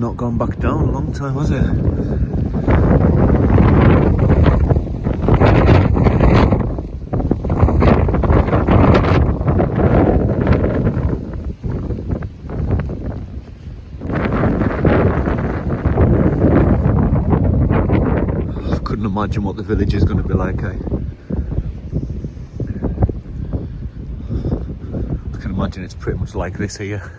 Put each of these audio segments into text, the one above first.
not gone back down a long time, has it? I couldn't imagine what the village is going to be like, eh? I can imagine it's pretty much like this here.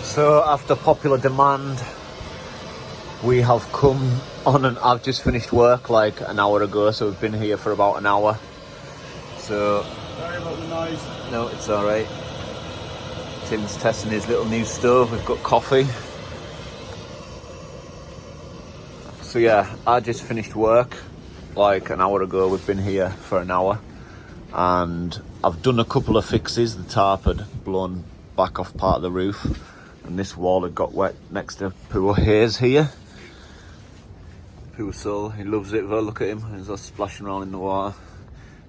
So after popular demand, we have come on, and I've just finished work like an hour ago, so we've been here for about an hour. So sorry about the noise. No, it's all right. Tim's testing his little new stove. We've got coffee. So yeah, I just finished work like an hour ago. We've been here for an hour, and I've done a couple of fixes. The tarp had blown back off part of the roof, and this wall had got wet next to poor Hayes here. Poor soul, he loves it though. Look at him, he's all splashing around in the water.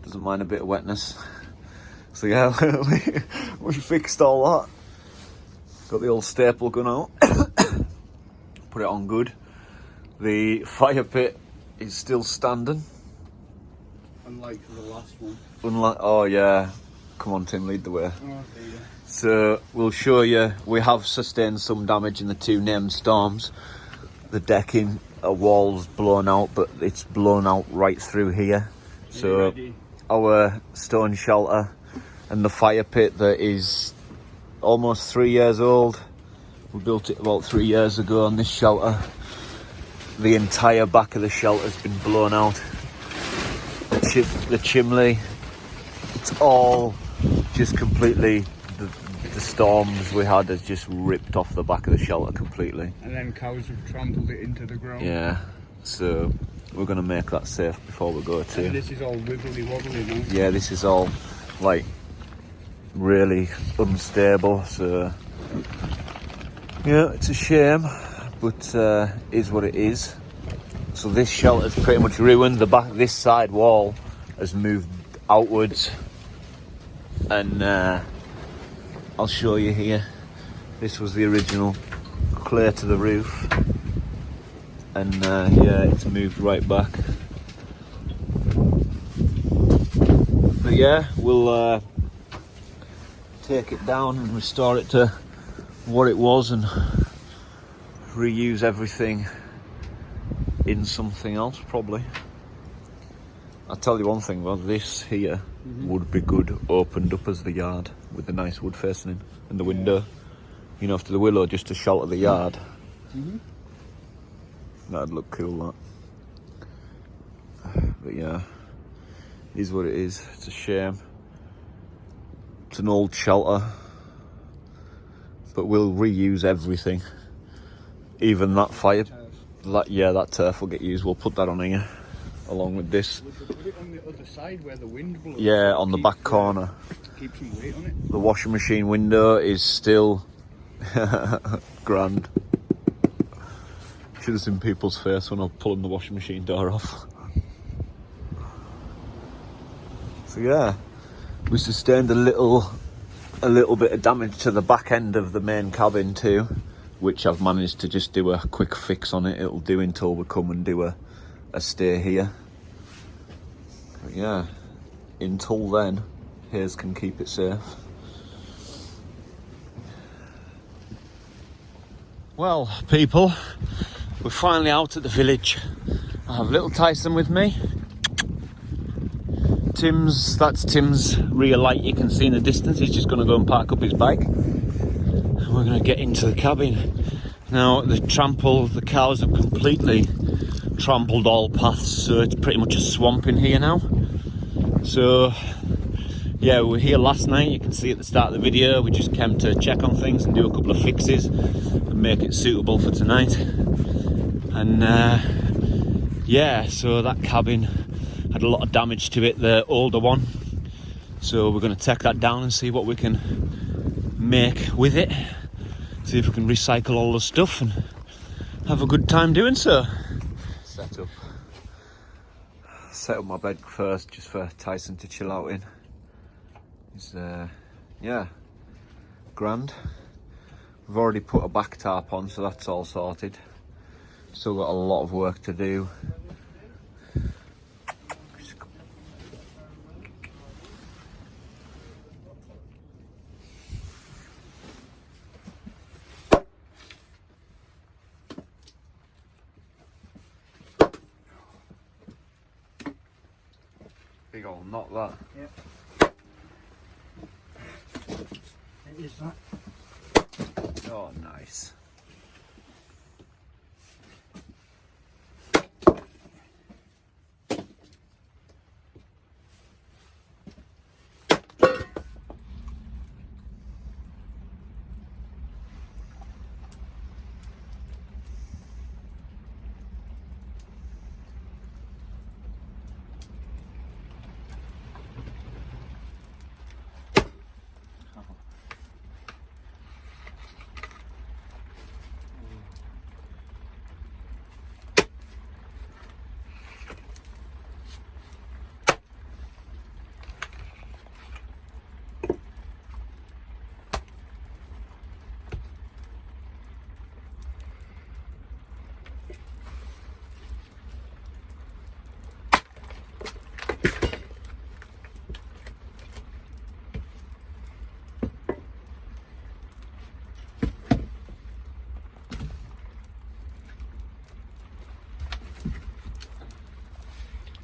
Doesn't mind a bit of wetness. So yeah, we fixed all that. Got the old staple gun out. Put it on good. The fire pit is still standing. Unlike the last one. Oh yeah. Come on Tim, lead the way. Oh, okay, yeah. So we'll show you, we have sustained some damage in the two named storms. The decking, a wall's blown out, but it's blown out right through here. So our stone shelter and the fire pit that is almost 3 years old. We built it about 3 years ago on this shelter. The entire back of the shelter's been blown out. The chimney, it's all just completely, the storms we had has just ripped off the back of the shelter completely. And then cows have trampled it into the ground. Yeah, so we're going to make that safe before we go too. And this is all wibbly wobbly now. Yeah, this is all like really unstable, so yeah, it's a shame, but is what it is. So this shelter's pretty much ruined. The back, this side wall has moved outwards, and I'll show you here. This was the original clear to the roof, and yeah, it's moved right back. But yeah, we'll take it down and restore it to what it was and reuse everything in something else probably. I'll tell you one thing though, this here would be good opened up as the yard with the nice wood facing in and the window, you know, after the willow, just to shelter the yard. That'd look cool, that. But yeah, it is what it is. It's a shame. It's an old shelter, but we'll reuse everything, even that fire. That turf will get used. We'll put that on here along with this. We could put it on the other side where the wind blows. Yeah, on the back corner. Keep some weight on it. The washing machine window is still grand. Should have seen people's face when I was pulling the washing machine door off. So yeah, we sustained a little bit of damage to the back end of the main cabin too, which I've managed to just do a quick fix on it. It'll do until we come and do a stay here. But yeah, until then, Hayes can keep it safe. Well, people, we're finally out at the village. I have little Tyson with me. That's Tim's rear light you can see in the distance. He's just going to go and park up his bike. And we're going to get into the cabin. Now, the cows have completely trampled all paths, so it's pretty much a swamp in here now. So, yeah, we were here last night. You can see at the start of the video, we just came to check on things and do a couple of fixes and make it suitable for tonight. And yeah, so that cabin had a lot of damage to it, the older one. So we're going to take that down and see what we can make with it. See if we can recycle all the stuff and have a good time doing so. Set up my bed first, just for Tyson to chill out in. It's yeah, grand. We've already put a back tarp on, so that's all sorted. Still got a lot of work to do. Big old knot that. Yep. It is that. Oh, nice.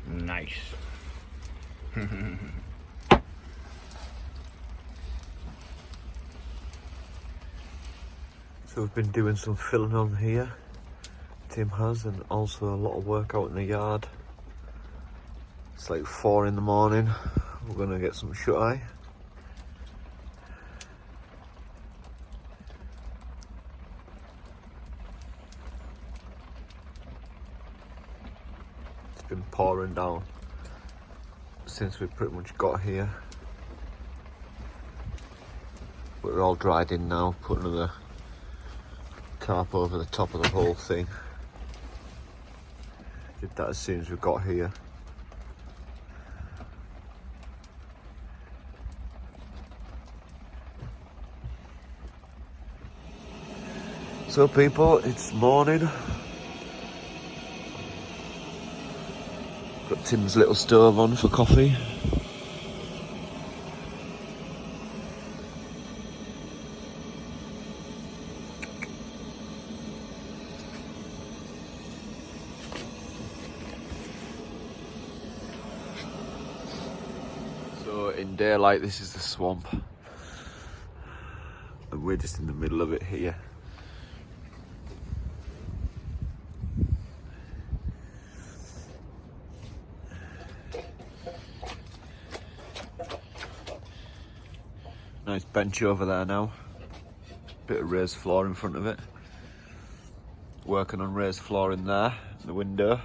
Nice. So we've been doing some filling on here, Tim has, and also a lot of work out in the yard. It's like 4 in the morning. We're gonna get some shut-eye. It's been pouring down since we pretty much got here. But we're all dried in now, put another tarp over the top of the whole thing. Did that as soon as we got here. So people, it's morning. Got Tim's little stove on for coffee. So in daylight, this is the swamp. And we're just in the middle of it here. Nice bench over there now. Bit of raised floor in front of it. Working on raised floor in there, in the window.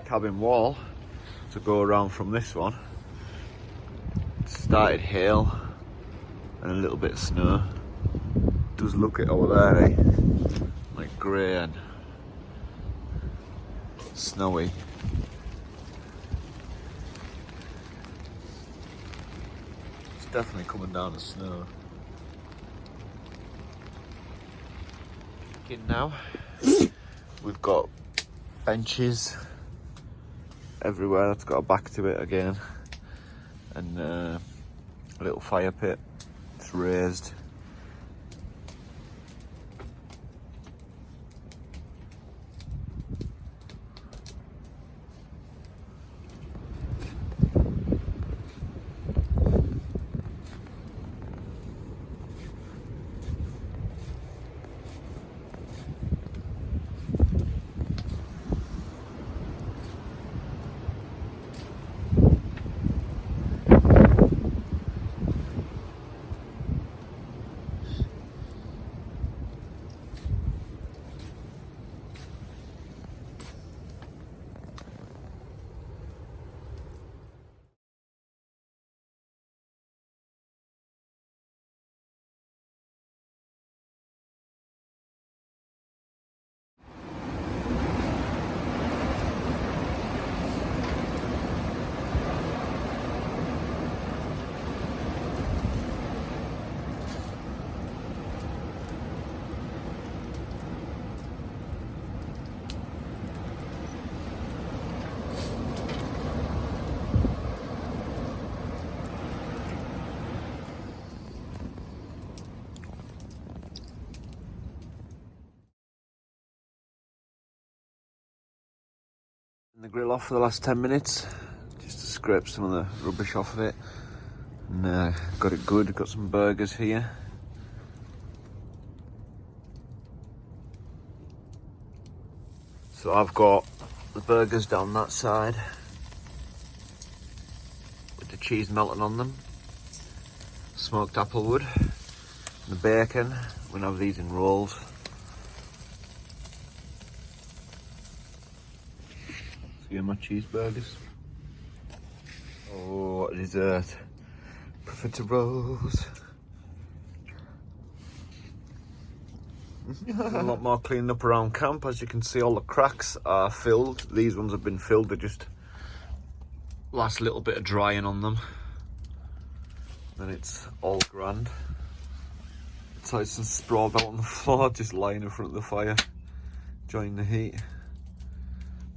Cabin wall to go around from this one. It started hail and a little bit of snow. Does look it over there, eh? Like grey and snowy. Definitely coming down the snow. In now, we've got benches everywhere. That's got a back to it again. And a little fire pit. It's raised. The grill off for the last 10 minutes just to scrape some of the rubbish off of it, and got it good. Got some burgers here. So I've got the burgers down that side with the cheese melting on them, smoked applewood, and the bacon. We're gonna have these in rolls. So yeah, my cheeseburgers. Oh, what a dessert. Profiteroles. A lot more cleaning up around camp. As you can see, all the cracks are filled. These ones have been filled. They're just last little bit of drying on them. Then it's all grand. Tyson sprawled out on the floor, just lying in front of the fire, enjoying the heat.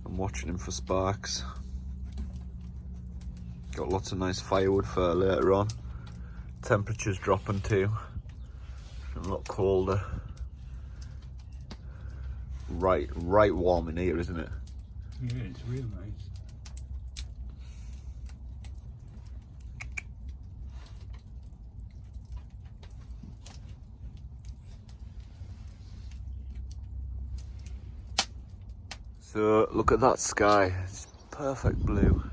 I'm watching him for sparks. Got lots of nice firewood for later on. Temperature's dropping too. A lot colder. Right warm in here, isn't it? Yeah, it's real nice. So look at that sky. It's perfect blue.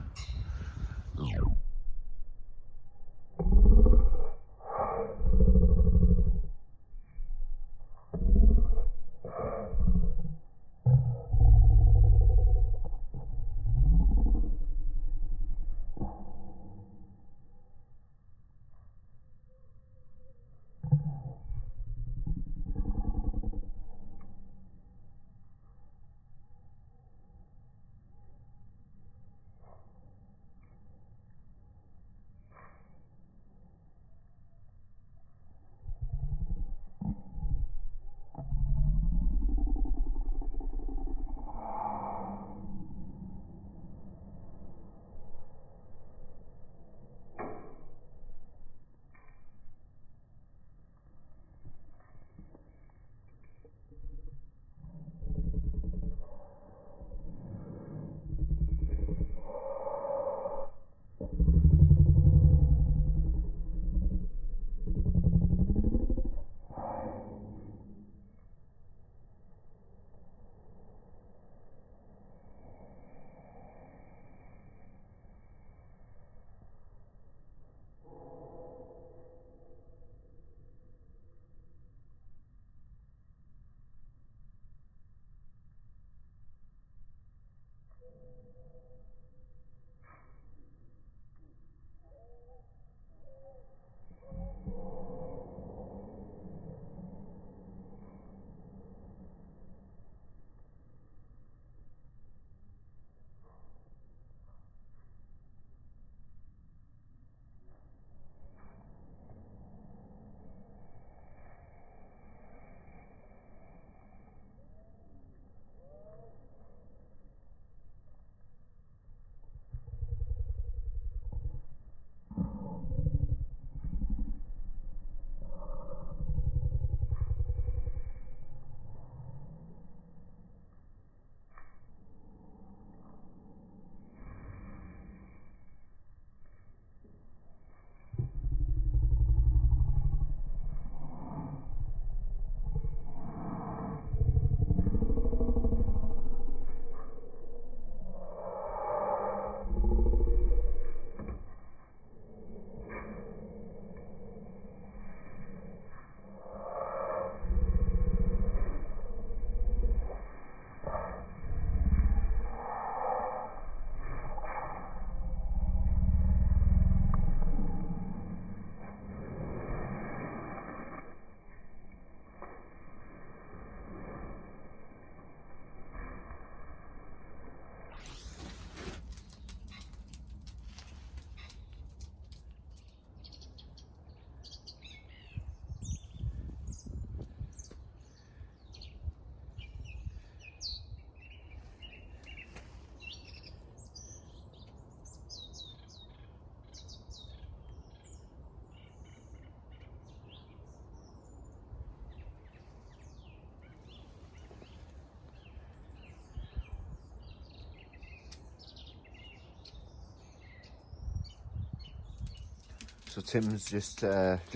So Tim's I've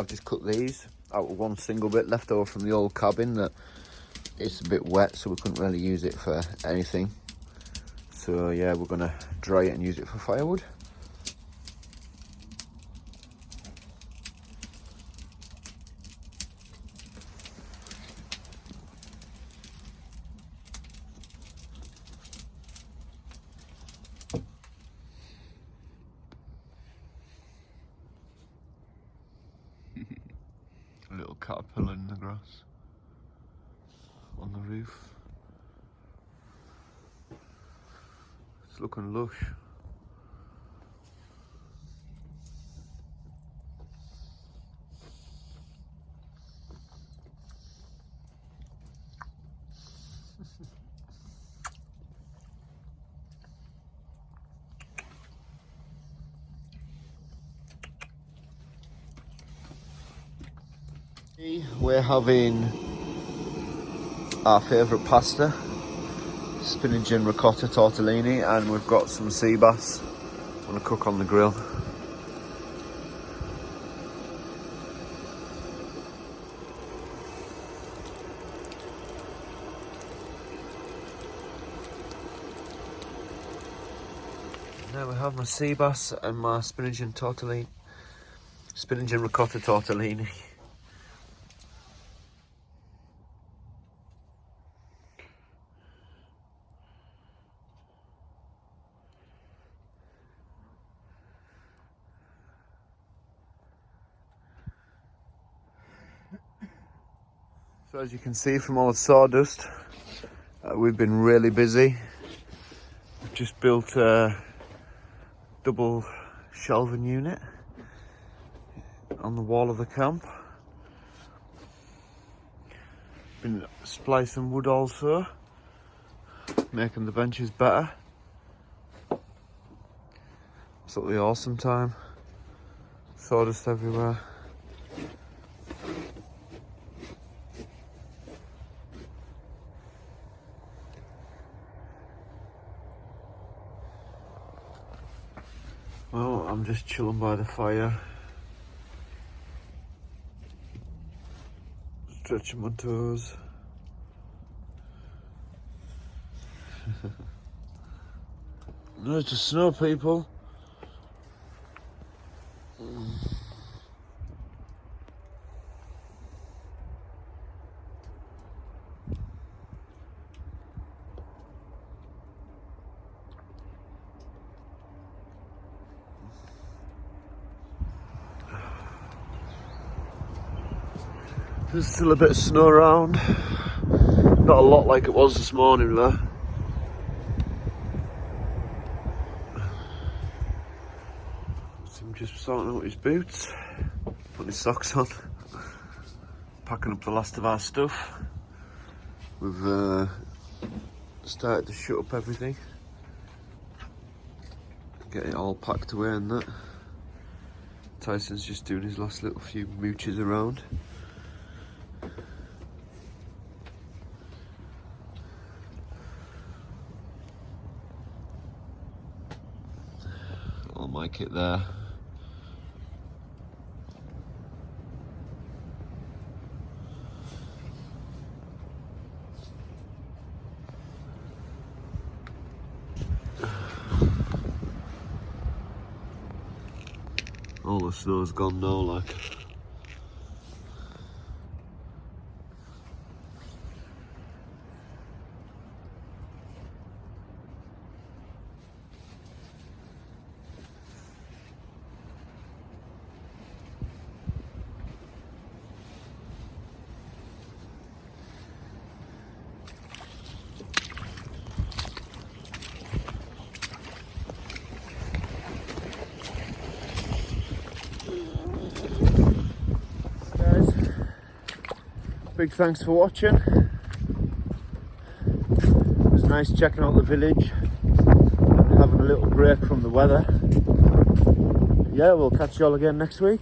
just cut these out of one single bit left over from the old cabin that it's a bit wet, so we couldn't really use it for anything. So yeah, we're gonna dry it and use it for firewood. A little caterpillar in the grass on the roof. It's looking lush. We're having our favourite pasta, spinach and ricotta tortellini, and we've got some sea bass I'm going to cook on the grill. Now we have my sea bass and my spinach and ricotta tortellini. So as you can see from all the sawdust, we've been really busy. We've just built a double shelving unit on the wall of the camp. Been splicing wood also, making the benches better. Absolutely awesome time. Sawdust everywhere. Well, I'm just chilling by the fire, stretching my toes. There's the snow, people. There's still a bit of snow around. Not a lot like it was this morning though. So I'm just sorting out his boots, putting his socks on, packing up the last of our stuff. We've started to shut up everything, get it all packed away and that. Tyson's just doing his last little few mooches around. All my kit there. All the snow's gone now, like. Big thanks for watching. It was nice checking out the village and having a little break from the weather. Yeah, we'll catch you all again next week.